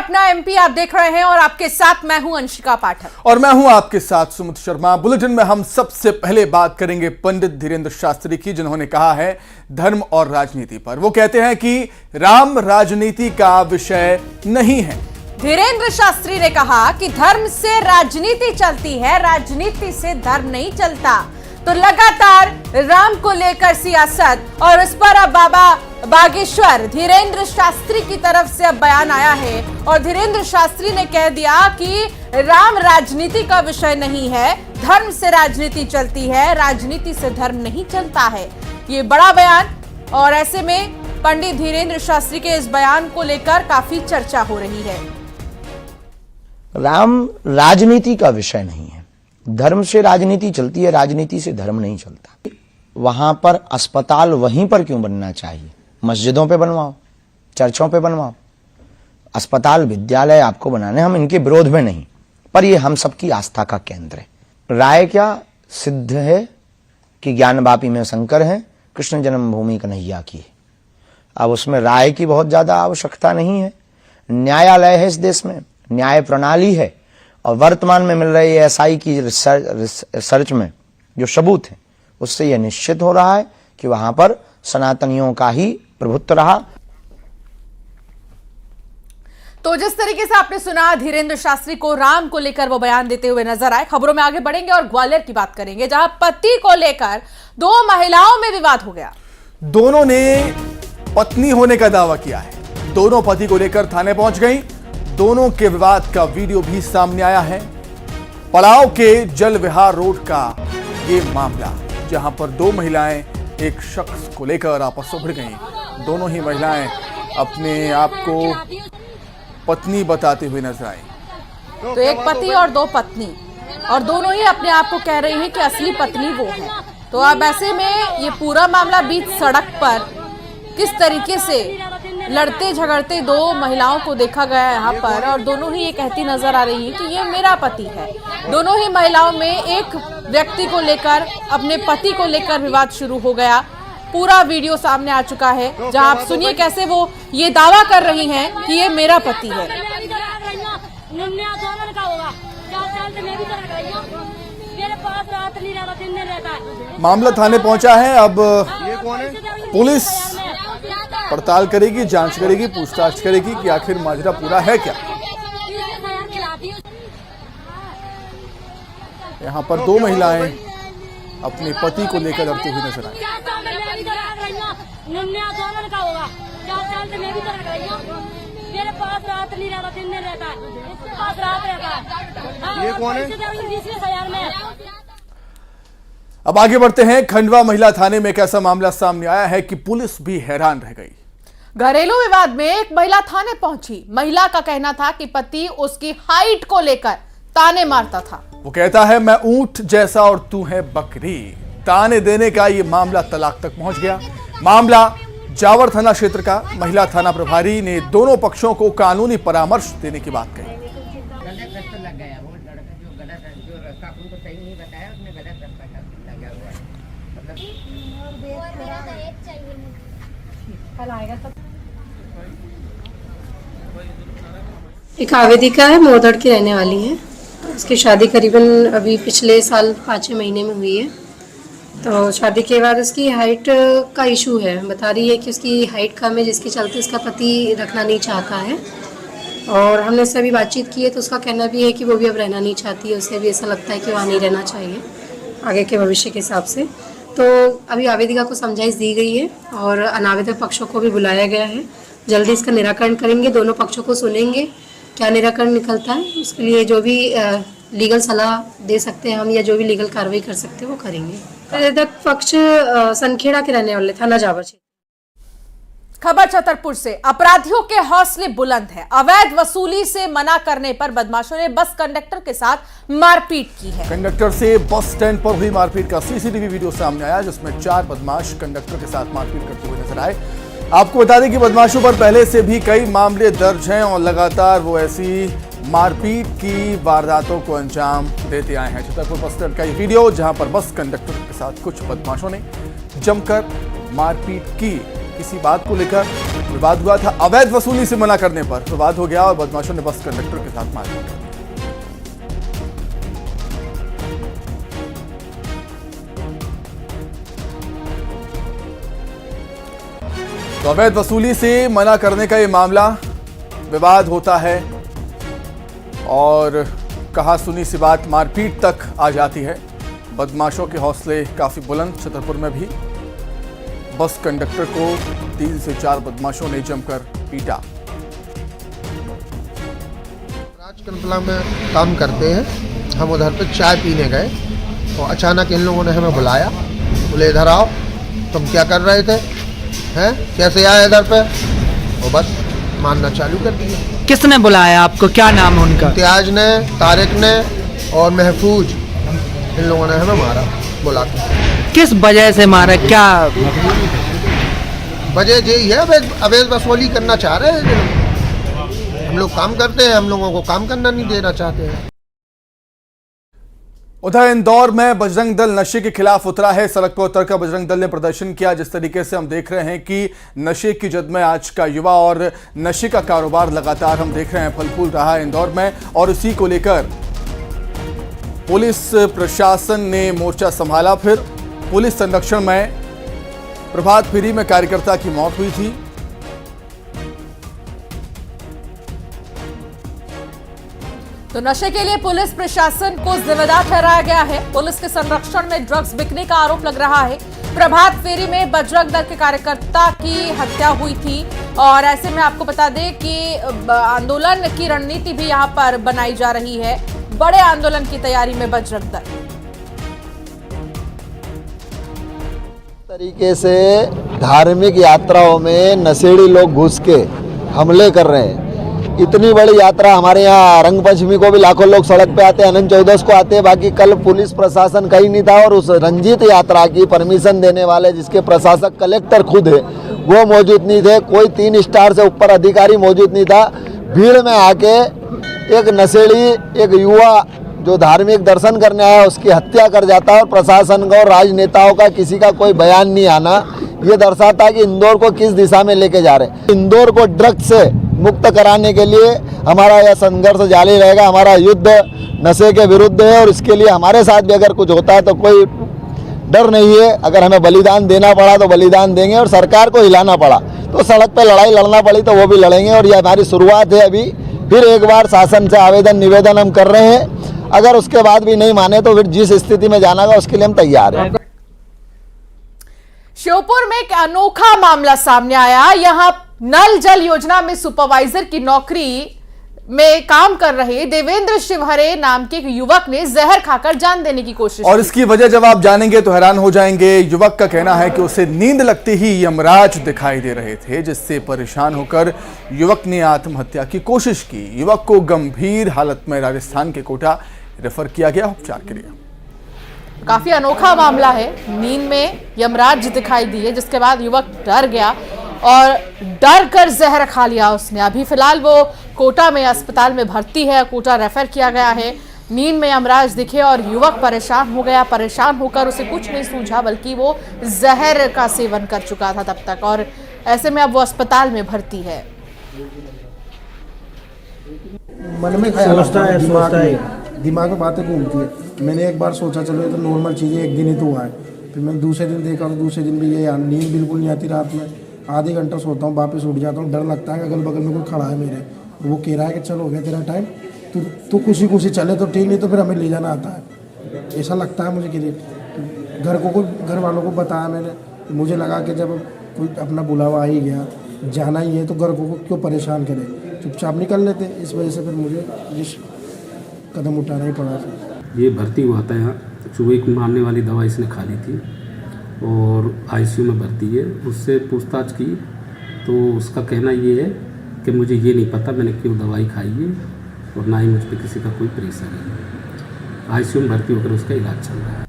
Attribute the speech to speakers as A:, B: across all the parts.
A: Patna MP आप देख रहे हैं और आपके साथ मैं हूं अंशिका पाठक
B: और मैं हूं आपके साथ सुमित शर्मा। बुलेटिन में हम सबसे पहले बात करेंगे पंडित धीरेन्द्र शास्त्री की, जिन्होंने कहा है धर्म और राजनीति पर। वो कहते हैं कि राम राजनीति का विषय नहीं है।
A: धीरेन्द्र शास्त्री ने कहा कि धर्म से राजनीति चलती है, राजनीति से धर्म नहीं चलता। तो लगातार राम को लेकर सियासत और उस पर अब बाबा बागेश्वर धीरेन्द्र शास्त्री की तरफ से अब बयान आया है और धीरेन्द्र शास्त्री ने कह दिया कि राम राजनीति का विषय नहीं है, धर्म से राजनीति चलती है, राजनीति से धर्म नहीं चलता है। ये बड़ा बयान, और ऐसे में पंडित धीरेन्द्र शास्त्री के इस बयान को लेकर काफी चर्चा हो रही है।
C: राम राजनीति का विषय नहीं है, धर्म से राजनीति चलती है, राजनीति से धर्म नहीं चलता। वहां पर अस्पताल वहीं पर क्यों बनना चाहिए? मस्जिदों पे बनवाओ, चर्चों पे बनवाओ। अस्पताल विद्यालय आपको बनाने, हम इनके विरोध में नहीं, पर ये हम सबकी आस्था का केंद्र है। राय क्या सिद्ध है कि ज्ञान वापी में शंकर है, कृष्ण जन्मभूमि कन्हैया की है। अब उसमें राय की बहुत ज्यादा आवश्यकता नहीं है। न्यायालय है इस देश में, न्याय प्रणाली है, और वर्तमान में मिल रही एसआई की रिसर्च में जो सबूत है, उससे यह निश्चित हो रहा है कि वहां पर सनातनियों का ही प्रभुत्व रहा।
A: तो जिस तरीके से आपने सुना धीरेन्द्र शास्त्री को राम को लेकर वो बयान देते हुए नजर आए। खबरों में आगे बढ़ेंगे और ग्वालियर की बात करेंगे, जहां पति को लेकर दो महिलाओं में विवाद हो गया।
B: दोनों ने पत्नी होने का दावा किया है। दोनों पति को लेकर थाने पहुंच गई। दोनों के विवाद का वीडियो भी सामने आया है। पड़ाव के जल विहार रोड का ये मामला, जहां पर दो महिलाएं एक शख्स को लेकर आपस में भिड़ गईं। दोनों ही महिलाएं अपने आप को पत्नी बताते हुए नजर आई।
A: तो एक पति और दो पत्नी, और दोनों ही अपने आप को कह रही हैं कि असली पत्नी वो है। तो अब ऐसे में ये पूरा मामला बीच सड़क पर किस तरीके से लड़ते झगड़ते दो महिलाओं को देखा गया यहाँ पर, और दोनों ही ये कहती नजर आ रही है कि ये मेरा पति है। दोनों ही महिलाओं में एक व्यक्ति को लेकर, अपने पति को लेकर विवाद शुरू हो गया। पूरा वीडियो सामने आ चुका है, जहां आप सुनिए कैसे वो ये दावा कर रही हैं कि ये मेरा पति है।
B: मामला थाने पहुंचा है। अब पुलिस पड़ताल करेगी, जांच करेगी, पूछताछ करेगी कि आखिर माजरा पूरा है क्या। यहां पर दो महिलाएं अपने पति को लेकर लड़ती हुई नजर आई।
D: मेरे पास रात नहीं रहता, दिन में रहता है, इसके पास रात रहता है। ये कौन है?
B: अब आगे बढ़ते हैं। खंडवा महिला थाने में एक ऐसा मामला सामने आया है कि पुलिस भी हैरान रह गई।
A: घरेलू विवाद में एक महिला थाने पहुंची। महिला का कहना था कि पति उसकी हाइट को लेकर ताने मारता था।
B: वो कहता है मैं ऊंट जैसा और तू है बकरी। ताने देने का ये मामला तलाक तक पहुंच गया। मामला जावर थाना क्षेत्र का। महिला थाना प्रभारी ने दोनों पक्षों को कानूनी परामर्श देने की बात कही।
E: एक आवेदिका है, मोरधड़ की रहने वाली है। उसकी शादी करीबन अभी पिछले साल 5 महीने में हुई है। तो शादी के बाद उसकी हाइट का इशू है। बता रही है कि उसकी हाइट कम है, जिसके चलते उसका पति रखना नहीं चाहता है। और हमने उससे अभी बातचीत की है, तो उसका कहना भी है कि वो भी अब रहना नहीं चाहती है। उसे भी ऐसा लगता है कि वहाँ नहीं रहना चाहिए आगे के भविष्य के हिसाब से। तो अभी आवेदिका को समझाइश दी गई है और अनावेदक पक्षों को भी बुलाया गया है। जल्दी इसका निराकरण करेंगे, दोनों पक्षों को सुनेंगे, क्या निराकरण निकलता है उसके लिए जो भी लीगल सलाह दे सकते हैं हम, या जो भी लीगल कार्रवाई कर सकते हैं वो करेंगे। आवेदक पक्ष सनखेड़ा के रहने वाले, थाना जावर।
A: खबर छतरपुर से। अपराधियों के हौसले बुलंद हैं। अवैध वसूली से मना करने पर बदमाशों ने बस कंडक्टर के साथ मारपीट की है।
B: कंडक्टर से बस स्टैंड पर हुई मारपीट का सीसीटीवी वीडियो सामने आया, जिसमें 4 बदमाश कंडक्टर के साथ मारपीट करते हुए नजर आए। आपको बता दें कि बदमाशों पर पहले से भी कई मामले दर्ज हैं और लगातार वो ऐसी मारपीट की वारदातों को अंजाम देते आए हैं। छतरपुर बस स्टैंड का ये वीडियो, जहां पर बस कंडक्टर के साथ कुछ बदमाशों ने जमकर मारपीट की। किसी बात को लेकर विवाद हुआ था। अवैध वसूली से मना करने पर विवाद हो गया और बदमाशों ने बस कंडक्टर के साथ मारपीट कर दी। तो अवैध वसूली से मना करने का ये मामला विवाद होता है और कहा सुनी सी बात मारपीट तक आ जाती है। बदमाशों के हौसले काफी बुलंद। छतरपुर में भी बस कंडक्टर को 3 से 4 बदमाशों ने जमकर पीटा।
F: राजकंपला में काम करते हैं, हम उधर पे चाय पीने गए तो अचानक इन लोगों ने हमें बुलाया, बोले इधर आओ, तुम क्या कर रहे थे, हैं कैसे आए इधर पे, और बस मारना चालू कर दिया।
G: किसने बुलाया आपको, क्या नाम है उनका?
F: इम्तियाज ने, तारिक ने और महफूज, इन लोगों ने हमें मारा बुला के।
G: किस वजह से मारा, क्या
F: वजह यही है, अवैध वसूली करना चाह रहे हैं ये लोग। हम लोग काम करते हैं, हम लोगों को काम करना नहीं देना चाहते हैं।
B: उधर इंदौर में बजरंग दल नशे के खिलाफ उतरा है। सड़क पर उतरकर बजरंग दल ने प्रदर्शन किया। जिस तरीके से हम देख रहे हैं कि नशे की जद में आज का युवा और नशे का कारोबार लगातार हम देख रहे हैं फल फूल रहा है इंदौर में, और इसी को लेकर पुलिस प्रशासन ने मोर्चा संभाला। फिर पुलिस संरक्षण में प्रभात फेरी में कार्यकर्ता की मौत हुई थी।
A: तो नशे के लिए पुलिस प्रशासन को जिम्मेदार ठहराया गया है। पुलिस के संरक्षण में ड्रग्स बिकने का आरोप लग रहा है। प्रभात फेरी में बजरंग दल के कार्यकर्ता की हत्या हुई थी और ऐसे में आपको बता दें कि आंदोलन की रणनीति भी यहां पर बनाई जा रही है। बड़े आंदोलन की तैयारी में बजरंग दल।
H: तरीके से धार्मिक यात्राओं में नशेड़ी लोग घुस के हमले कर रहे हैं। इतनी बड़ी यात्रा, हमारे यहाँ रंग पंचमी को भी लाखों लोग सड़क पे आते हैं, अनंत चौदस को आते हैं, बाकी कल पुलिस प्रशासन कहीं नहीं था और उस रंजीत यात्रा की परमिशन देने वाले जिसके प्रशासक कलेक्टर खुद है वो मौजूद नहीं थे। कोई 3 स्टार से ऊपर अधिकारी मौजूद नहीं था। भीड़ में आके एक नशेड़ी, एक युवा जो धार्मिक दर्शन करने आया उसकी हत्या कर जाता है और प्रशासन का और राजनेताओं का किसी का कोई बयान नहीं आना, ये दर्शाता है कि इंदौर को किस दिशा में लेके जा रहे हैं। इंदौर को ड्रग्स से मुक्त कराने के लिए हमारा यह संघर्ष जारी रहेगा। हमारा युद्ध नशे के विरुद्ध है और इसके लिए हमारे साथ भी अगर कुछ होता है तो कोई डर नहीं है। अगर हमें बलिदान देना पड़ा तो बलिदान देंगे और सरकार को हिलाना पड़ा तो सड़क पे लड़ाई लड़ना पड़ी तो वो भी लड़ेंगे। और ये हमारी शुरुआत है। अभी फिर एक बार शासन से आवेदन निवेदन हम कर रहे हैं। अगर उसके बाद भी नहीं माने तो फिर जिस स्थिति में जाना होगा उसके लिए हम तैयार हैं।
A: श्योपुर में एक अनोखा मामला सामने आया। यहां नल जल योजना में सुपरवाइजर की नौकरी में काम कर रहे देवेंद्र शिवहरे नाम के एक युवक ने जहर खाकर जान देने की कोशिश
B: और
A: की।
B: इसकी वजह जब आप जानेंगे तो हैरान हो जाएंगे। युवक का कहना है कि उसे नींद लगते ही यमराज दिखाई दे रहे थे, जिससे परेशान होकर युवक ने आत्महत्या की कोशिश की। युवक को गंभीर हालत में राजस्थान के कोटा रेफर किया गया उपचार के लिए।
A: काफी अनोखा मामला है। नींद में यमराज दिखाई दिए जिसके बाद युवक डर गया और डर कर जहर खा लिया उसने। अभी फिलहाल वो कोटा में अस्पताल में भर्ती है, कोटा रेफर किया गया है। नींद में यमराज दिखे और युवक परेशान हो गया। परेशान होकर उसे कुछ नहीं सूझा बल्कि वो जहर का सेवन कर चुका था तब तक, और ऐसे में अब वो अस्पताल में भर्ती है।
I: मन में दिमाग में बातें घूमती है। मैंने एक बार सोचा चलो ये तो नॉर्मल चीज़ें, एक दिन ही तो हुआ है। फिर मैंने दूसरे दिन देखा तो दूसरे दिन भी ये नींद बिल्कुल नहीं आती। रात में आधे घंटा सोता हूँ, वापस उठ जाता हूँ। डर लगता है कि अगल बगल में कोई खड़ा है मेरे, वो कह रहा है कि चलो हो गया तेरा टाइम, तू खुशी चले तो ठीक, नहीं तो फिर हमें ले जाना आता है। ऐसा लगता है मुझे कि घर वालों को बताया मैंने। मुझे लगा कि जब कोई अपना बुलावा आ ही गया, जाना ही है तो घर को क्यों परेशान करे, चुपचाप निकल लेते। इस वजह से फिर मुझे इस कदम उठाना ही पड़ा था।
J: ये भर्ती हुआ था यहाँ, चूहे को मारने वाली दवा इसने खा ली थी और आईसीयू में भर्ती है। उससे पूछताछ की तो उसका कहना ये है कि मुझे ये नहीं पता मैंने क्यों दवाई खाई है और ना ही मुझ पर किसी का कोई प्रेशर है। आईसीयू में भर्ती होकर उसका इलाज चल रहा है।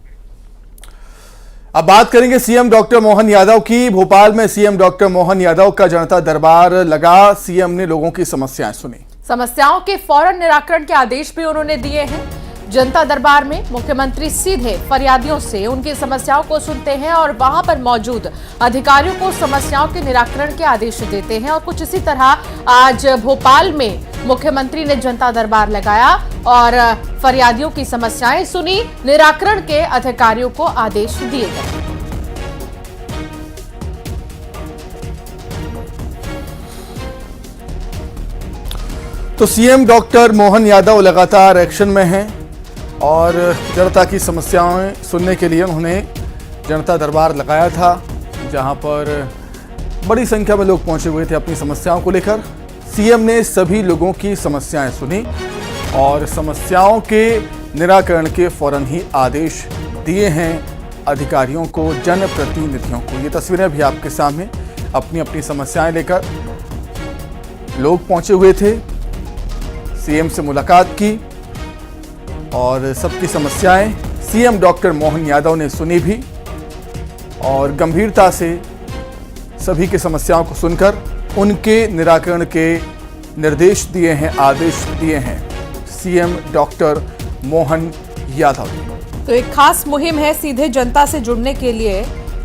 B: अब बात करेंगे सीएम डॉक्टर मोहन यादव की। भोपाल में सीएम डॉक्टर मोहन यादव का जनता दरबार लगा। सीएम ने लोगों की समस्याएं सुनी।
A: समस्याओं के फौरन निराकरण के आदेश भी उन्होंने दिए हैं। जनता दरबार में मुख्यमंत्री सीधे फरियादियों से उनकी समस्याओं को सुनते हैं और वहां पर मौजूद अधिकारियों को समस्याओं के निराकरण के आदेश देते हैं। और कुछ इसी तरह आज भोपाल में मुख्यमंत्री ने जनता दरबार लगाया और फरियादियों की समस्याएं सुनी, निराकरण के अधिकारियों को आदेश दिए गए।
B: तो सीएम डॉक्टर मोहन यादव लगातार एक्शन में हैं और जनता की समस्याएं सुनने के लिए उन्होंने जनता दरबार लगाया था, जहां पर बड़ी संख्या में लोग पहुंचे हुए थे अपनी समस्याओं को लेकर। सीएम ने सभी लोगों की समस्याएं सुनी और समस्याओं के निराकरण के फौरन ही आदेश दिए हैं अधिकारियों को, जनप्रतिनिधियों को। ये तस्वीरें भी आपके सामने, अपनी अपनी समस्याएं लेकर लोग पहुंचे हुए थे, सीएम से मुलाकात की और सबकी समस्याएं सीएम डॉक्टर मोहन यादव ने सुनी भी और गंभीरता से सभी की समस्याओं को सुनकर उनके निराकरण के निर्देश दिए हैं, आदेश दिए हैं सीएम डॉक्टर मोहन यादव ने।
A: तो एक खास मुहिम है सीधे जनता से जुड़ने के लिए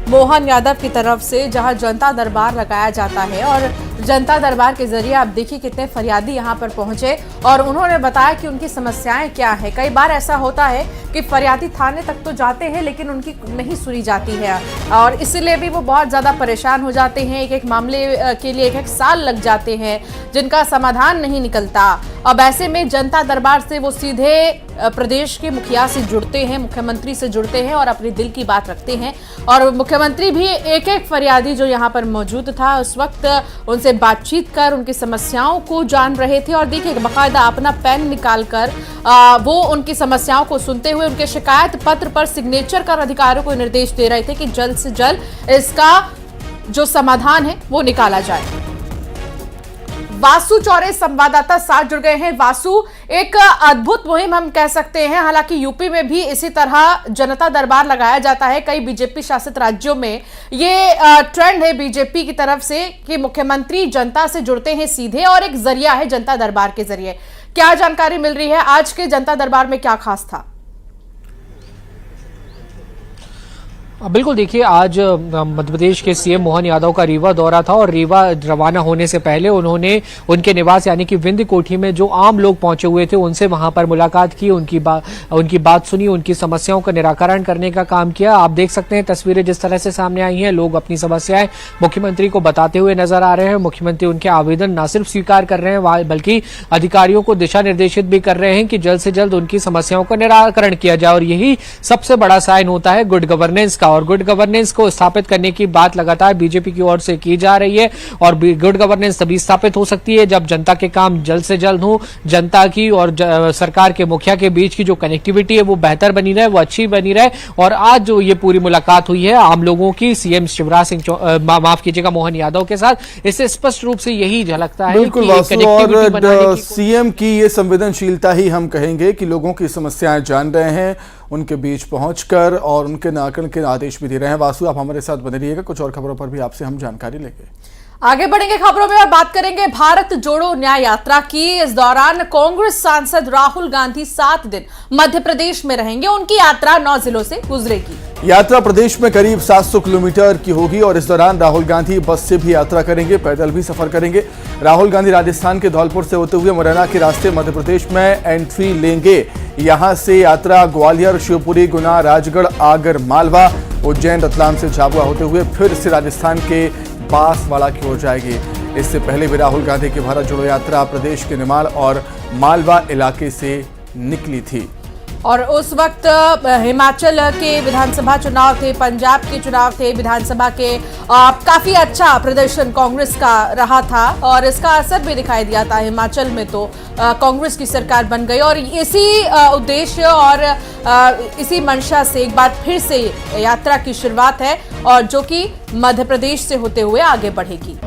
A: मोहन यादव की तरफ से, जहां जनता दरबार लगाया जाता है और जनता दरबार के जरिए आप देखिए कितने फरियादी यहां पर पहुंचे और उन्होंने बताया कि उनकी समस्याएं क्या है। कई बार ऐसा होता है कि फरियादी थाने तक तो जाते हैं लेकिन उनकी नहीं सुनी जाती है और इसलिए भी वो बहुत ज़्यादा परेशान हो जाते हैं। एक एक मामले के लिए एक एक साल लग जाते हैं जिनका समाधान नहीं निकलता। अब ऐसे में जनता दरबार से वो सीधे प्रदेश के मुखिया से जुड़ते हैं, मुख्यमंत्री से जुड़ते हैं और अपने दिल की बात रखते हैं। और मुख्यमंत्री भी एक एक फरियादी जो यहाँ पर मौजूद था उस वक्त उनसे बातचीत कर उनकी समस्याओं को जान रहे थे। और देखिए बाकायदा अपना पेन निकाल कर वो उनकी समस्याओं को सुनते हुए उनके शिकायत पत्र पर सिग्नेचर कर अधिकारियों को निर्देश दे रहे थे कि जल्द से जल्द इसका जो समाधान है वो निकाला जाए। वासु चौरे संवाददाता साथ जुड़ गए हैं। वासु, एक अद्भुत मुहिम हम कह सकते हैं, हालांकि यूपी में भी इसी तरह जनता दरबार लगाया जाता है। कई बीजेपी शासित राज्यों में ये ट्रेंड है बीजेपी की तरफ से कि मुख्यमंत्री जनता से जुड़ते हैं सीधे और एक जरिया है जनता दरबार के जरिए। क्या जानकारी मिल रही है, आज के जनता दरबार में क्या खास था?
G: बिल्कुल, देखिए आज मध्य प्रदेश के सीएम मोहन यादव का रीवा दौरा था और रीवा रवाना होने से पहले उन्होंने उनके निवास यानी कि विंध्य कोठी में जो आम लोग पहुंचे हुए थे उनसे वहां पर मुलाकात की, उनकी बात सुनी, उनकी समस्याओं का निराकरण करने का काम किया। आप देख सकते हैं तस्वीरें जिस तरह से सामने आई हैं, लोग अपनी समस्याएं मुख्यमंत्री को बताते हुए नजर आ रहे हैं। मुख्यमंत्री उनके आवेदन न सिर्फ स्वीकार कर रहे हैं बल्कि अधिकारियों को दिशा निर्देशित भी कर रहे हैं कि जल्द से जल्द उनकी समस्याओं का निराकरण किया जाए। और यही सबसे बड़ा साइन होता है गुड गवर्नेंस का, और गुड गवर्नेंस को स्थापित करने की बात लगातार बीजेपी की ओर से की जा रही है। और गुड गवर्नेंस तभी स्थापित हो सकती है जब जनता के काम जल्द से जल्द हो, जनता की और सरकार के मुखिया के बीच की जो कनेक्टिविटी है वो बेहतर बनी रहे, वो अच्छी बनी रहे। और आज जो ये पूरी मुलाकात हुई है आम लोगों की सीएम शिवराज सिंह माफ कीजिएगा मोहन यादव के साथ, इससे स्पष्ट रूप से यही झलकता है
B: बिल्कुल वासु, और सीएम की ये संवेदनशीलता ही हम कहेंगे कि लोगों की समस्याएं जान रहे हैं, उनके बीच पहुंचकर और उनके निराकरण के आदेश भी दे रहे हैं। वासु, आप हमारे साथ बने रहिएगा, कुछ और खबरों पर भी आपसे हम जानकारी लेंगे।
A: आगे बढ़ेंगे खबरों में और बात करेंगे भारत जोड़ो न्याय यात्रा की। इस दौरान कांग्रेस सांसद राहुल गांधी 7 दिन मध्य प्रदेश में रहेंगे। उनकी यात्रा 9 जिलों से गुजरेगी।
B: यात्रा प्रदेश में करीब 700 किलोमीटर की होगी और इस दौरान राहुल गांधी बस से भी यात्रा करेंगे, पैदल भी सफर करेंगे। राहुल गांधी राजस्थान के धौलपुर से होते हुए मुरैना के रास्ते मध्य प्रदेश में एंट्री लेंगे। यहां से यात्रा ग्वालियर, शिवपुरी, गुना, राजगढ़, आगर, मालवा, उज्जैन, रतलाम से झाबुआ होते हुए फिर से राजस्थान के बांसवाड़ा की ओर जाएगी। इससे पहले भी राहुल गांधी की भारत जोड़ो यात्रा प्रदेश के निमाड़ और मालवा इलाके से निकली थी।
A: और उस वक्त हिमाचल के विधानसभा चुनाव थे, पंजाब के चुनाव थे, विधानसभा के काफी अच्छा प्रदर्शन कांग्रेस का रहा था और इसका असर भी दिखाई दिया था। हिमाचल में तो कांग्रेस की सरकार बन गई और इसी उद्देश्य और इसी मंशा से एक बार फिर से यात्रा की शुरुआत है और जो कि मध्य प्रदेश से होते हुए आगे बढ़ेगी।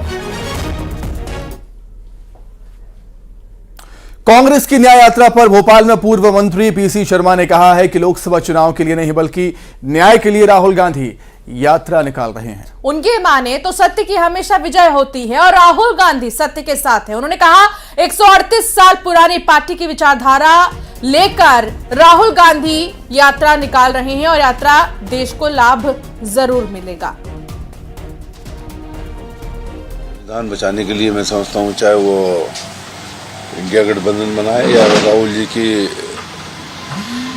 B: कांग्रेस की न्याय यात्रा पर भोपाल में पूर्व मंत्री पीसी शर्मा ने कहा है कि लोकसभा चुनाव के लिए नहीं बल्कि न्याय के लिए राहुल गांधी यात्रा निकाल रहे हैं।
A: उनकी माने तो सत्य की हमेशा विजय होती है और राहुल गांधी सत्य के साथ है। उन्होंने कहा 138 साल पुरानी पार्टी की विचारधारा लेकर राहुल गांधी यात्रा निकाल रहे हैं और यात्रा देश को लाभ जरूर मिलेगा।
K: संविधान बचाने के लिए मैं समझता हूँ, चाहे वो इंडिया गठबंधन बनाए या राहुल जी की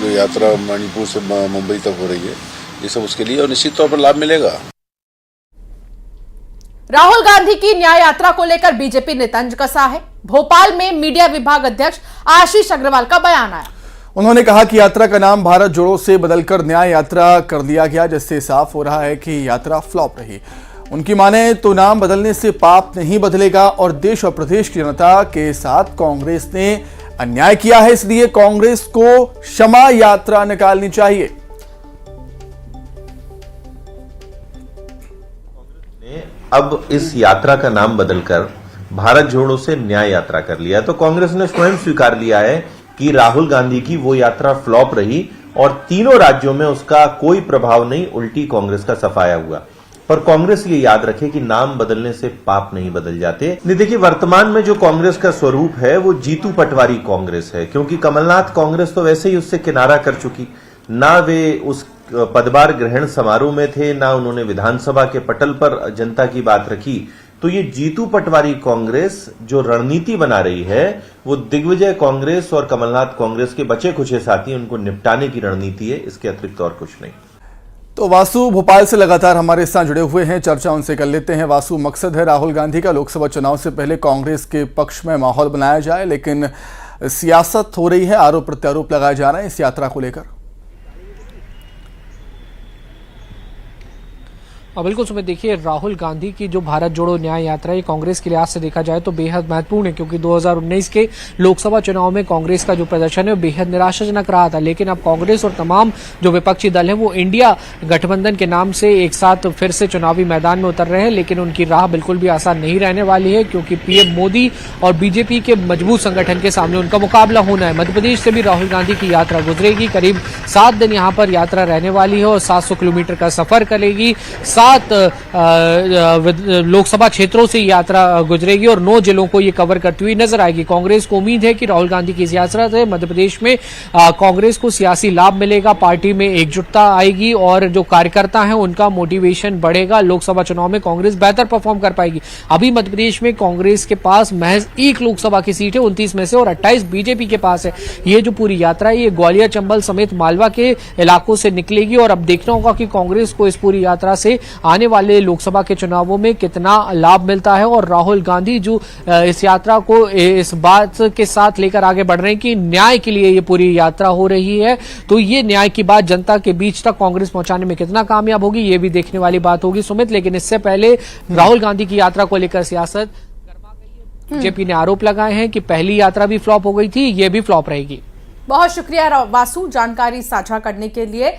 K: जो यात्रा मणिपुर से मुंबई तक हो रही है, ये सब उसके लिए और निश्चित तौर पर लाभ मिलेगा।
A: राहुल गांधी की न्याय यात्रा को लेकर बीजेपी ने तंज कसा है। भोपाल में मीडिया विभाग अध्यक्ष आशीष अग्रवाल का बयान आया।
B: उन्होंने कहा कि यात्रा का नाम भारत जोड़ो से बदलकर न्याय यात्रा कर दिया गया, जिससे साफ हो रहा है कि यात्रा फ्लॉप रही। उनकी माने तो नाम बदलने से पाप नहीं बदलेगा और देश और प्रदेश की जनता के साथ कांग्रेस ने अन्याय किया है, इसलिए कांग्रेस को क्षमा यात्रा निकालनी चाहिए।
L: अब इस यात्रा का नाम बदलकर भारत जोड़ो से न्याय यात्रा कर लिया, तो कांग्रेस ने स्वयं स्वीकार लिया है कि राहुल गांधी की वो यात्रा फ्लॉप रही और तीनों राज्यों में उसका कोई प्रभाव नहीं, उल्टी कांग्रेस का सफाया हुआ। पर कांग्रेस ये याद रखे कि नाम बदलने से पाप नहीं बदल जाते। नहीं, देखिए वर्तमान में जो कांग्रेस का स्वरूप है वो जीतू पटवारी कांग्रेस है, क्योंकि कमलनाथ कांग्रेस तो वैसे ही उससे किनारा कर चुकी। ना वे उस पदभार ग्रहण समारोह में थे, ना उन्होंने विधानसभा के पटल पर जनता की बात रखी। तो ये जीतू पटवारी कांग्रेस जो रणनीति बना रही है वो दिग्विजय कांग्रेस और कमलनाथ कांग्रेस के बचे खुचे साथी उनको निपटाने की रणनीति है, इसके अतिरिक्त और कुछ नहीं।
B: तो वासु भोपाल से लगातार हमारे साथ जुड़े हुए हैं, चर्चा उनसे कर लेते हैं। वासु, मकसद है राहुल गांधी का लोकसभा चुनाव से पहले कांग्रेस के पक्ष में माहौल बनाया जाए, लेकिन सियासत हो रही है, आरोप प्रत्यारोप लगाए जा रहे हैं इस यात्रा को लेकर।
G: बिल्कुल सुमित, देखिए राहुल गांधी की जो भारत जोड़ो न्याय यात्रा है कांग्रेस के लिहाज से देखा जाए तो बेहद महत्वपूर्ण है, क्योंकि 2019 के लोकसभा चुनाव में कांग्रेस का जो प्रदर्शन है वो बेहद निराशाजनक रहा था। लेकिन अब कांग्रेस और तमाम जो विपक्षी दल हैं वो इंडिया गठबंधन के नाम से एक साथ फिर से चुनावी मैदान में उतर रहे हैं, लेकिन उनकी राह बिल्कुल भी आसान नहीं रहने वाली है, क्योंकि पीएम मोदी और बीजेपी के मजबूत संगठन के सामने उनका मुकाबला होना है। मध्य प्रदेश से भी राहुल गांधी की यात्रा गुजरेगी, करीब 7 दिन यहाँ पर यात्रा रहने वाली है और 700 किलोमीटर का सफर करेगी। 7 लोकसभा क्षेत्रों से यात्रा गुजरेगी और 9 जिलों को ये कवर करती हुई नजर आएगी। कांग्रेस को उम्मीद है कि राहुल गांधी की इस यात्रा से मध्य प्रदेश में कांग्रेस को सियासी लाभ मिलेगा, पार्टी में एकजुटता आएगी और जो कार्यकर्ता हैं उनका मोटिवेशन बढ़ेगा। लोकसभा चुनाव में कांग्रेस बेहतर परफॉर्म कर पाएगी। अभी मध्य प्रदेश में कांग्रेस के पास महज 1 लोकसभा की सीट है 29 में से, और 28 बीजेपी के पास है। ये जो पूरी यात्रा है ये ग्वालियर, चंबल समेत मालवा के इलाकों से निकलेगी और अब देखना होगा कि कांग्रेस को इस पूरी यात्रा से आने वाले लोकसभा के चुनावों में कितना लाभ मिलता है। और राहुल गांधी जो इस यात्रा को इस बात के साथ लेकर आगे बढ़ रहे हैं कि न्याय के लिए ये पूरी यात्रा हो रही है, तो ये न्याय की बात जनता के बीच तक कांग्रेस पहुंचाने में कितना कामयाब होगी ये भी देखने वाली बात होगी सुमित। लेकिन इससे पहले राहुल गांधी की यात्रा को लेकर सियासत गर्मा गई है। बीजेपी ने आरोप लगाए हैं कि पहली यात्रा भी फ्लॉप हो गई थी, ये भी फ्लॉप रहेगी।
A: बहुत शुक्रिया वासु जानकारी साझा करने के लिए।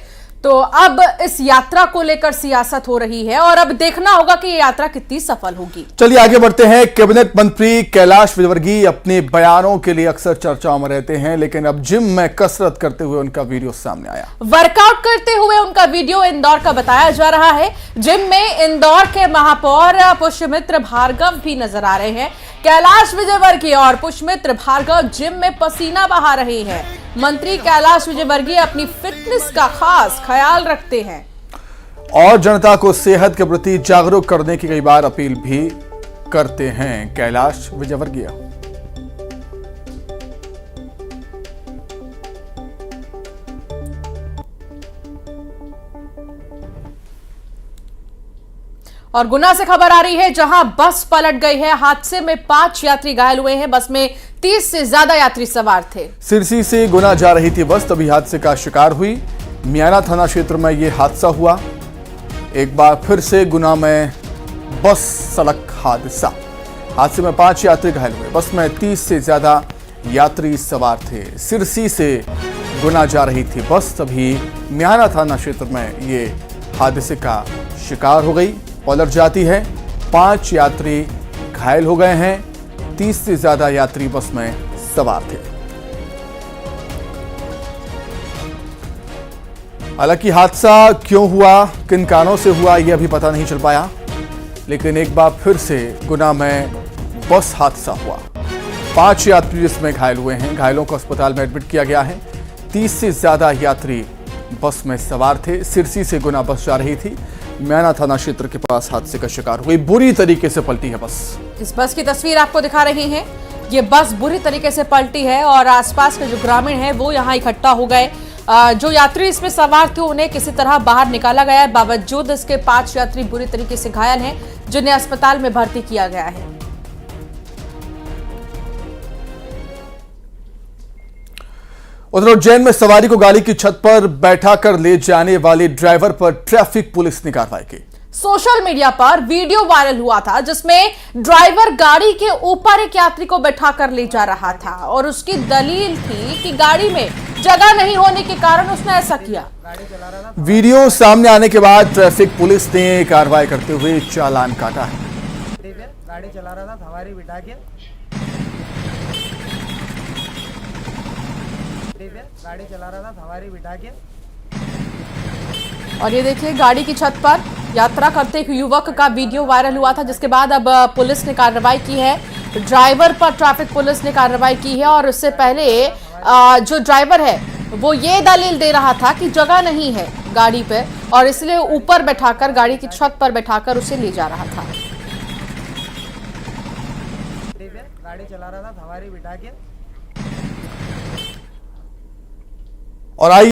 A: तो अब इस यात्रा को लेकर सियासत हो रही है और अब देखना होगा कि ये यात्रा कितनी सफल होगी।
B: चलिए आगे बढ़ते हैं। कैबिनेट मंत्री कैलाश विजयवर्गीय अपने बयानों के लिए अक्सर चर्चाओं में रहते हैं, लेकिन अब जिम में कसरत करते हुए उनका वीडियो सामने आया।
A: वर्कआउट करते हुए उनका वीडियो इंदौर का बताया जा रहा है। जिम में इंदौर के महापौर पुष्यमित्र भार्गव भी नजर आ रहे हैं। कैलाश विजयवर्गीय और पुष्यमित्र भार्गव जिम में पसीना बहा रहे हैं। मंत्री कैलाश विजयवर्गीय अपनी फिटनेस का खास ख्याल रखते हैं
B: और जनता को सेहत के प्रति जागरूक करने की कई बार अपील भी करते हैं कैलाश विजयवर्गीय।
A: और गुना से खबर आ रही है, जहां बस पलट गई है। हादसे में 5 यात्री घायल हुए हैं। बस में 30 से ज्यादा यात्री सवार थे।
B: सिरसी से गुना जा रही थी बस, तभी हादसे का शिकार हुई। मियाना थाना क्षेत्र में यह हादसा हुआ। एक बार फिर से गुना में बस सड़क हादसा। हादसे में 5 यात्री घायल हुए। बस में 30 से ज्यादा यात्री सवार थे। सिरसी से गुना जा रही थी बस, तभी मियाना थाना क्षेत्र में ये हादसे का शिकार हो गई, पलट जाती है। 5 यात्री घायल हो गए हैं। 30 से ज्यादा यात्री बस में सवार थे। हालांकि हादसा क्यों हुआ, किन कारणों से हुआ, यह अभी पता नहीं चल पाया, लेकिन एक बार फिर से गुना में बस हादसा हुआ। 5 यात्री इसमें घायल हुए हैं। घायलों को अस्पताल में एडमिट किया गया है। 30 से ज्यादा यात्री बस में सवार थे। सिरसी से गुना बस जा रही थी। मैना थाना क्षेत्र के पास हादसे का शिकार हुई। बुरी तरीके से पलटी है बस।
A: इस बस की तस्वीर आपको दिखा रहे हैं। ये बस बुरी तरीके से पलटी है और आसपास के जो ग्रामीण हैं वो यहाँ इकट्ठा हो गए। जो यात्री इसमें सवार थे उन्हें किसी तरह बाहर निकाला गया है। बावजूद इसके 5 यात्री बुरी तरीके से घायल हैं, जिन्हें अस्पताल में भर्ती किया गया है।
B: उधर उज्जैन में सवारी को गाड़ी की छत पर बैठाकर ले जाने वाले ड्राइवर पर ट्रैफिक पुलिस ने कार्रवाई की।
A: सोशल मीडिया पर वीडियो वायरल हुआ था जिसमें ड्राइवर गाड़ी के ऊपर एक यात्री को बैठाकर ले जा रहा था और उसकी दलील थी कि गाड़ी में जगह नहीं होने के कारण उसने ऐसा किया।
B: वीडियो सामने आने के बाद ट्रैफिक पुलिस ने कार्रवाई करते हुए चालान काटा है।
M: गाड़ी चला रहा था, सवारी बिठा के गाड़ी चला रहा था, सवारी बिठा के।
A: और ये देखिए गाड़ी की छत पर यात्रा करते एक युवक का वीडियो वायरल हुआ था, जिसके बाद अब पुलिस ने कार्रवाई की है। ड्राइवर पर ट्रैफिक पुलिस ने कार्रवाई की है और उससे पहले जो ड्राइवर है वो ये दलील दे रहा था कि जगह नहीं है गाड़ी पे और इसलिए ऊपर बैठाकर गाड़ी की छत पर बैठाकर उसे ले जा रहा था।
M: गाड़ी चला रहा था, सवारी बिठा के।
B: और आई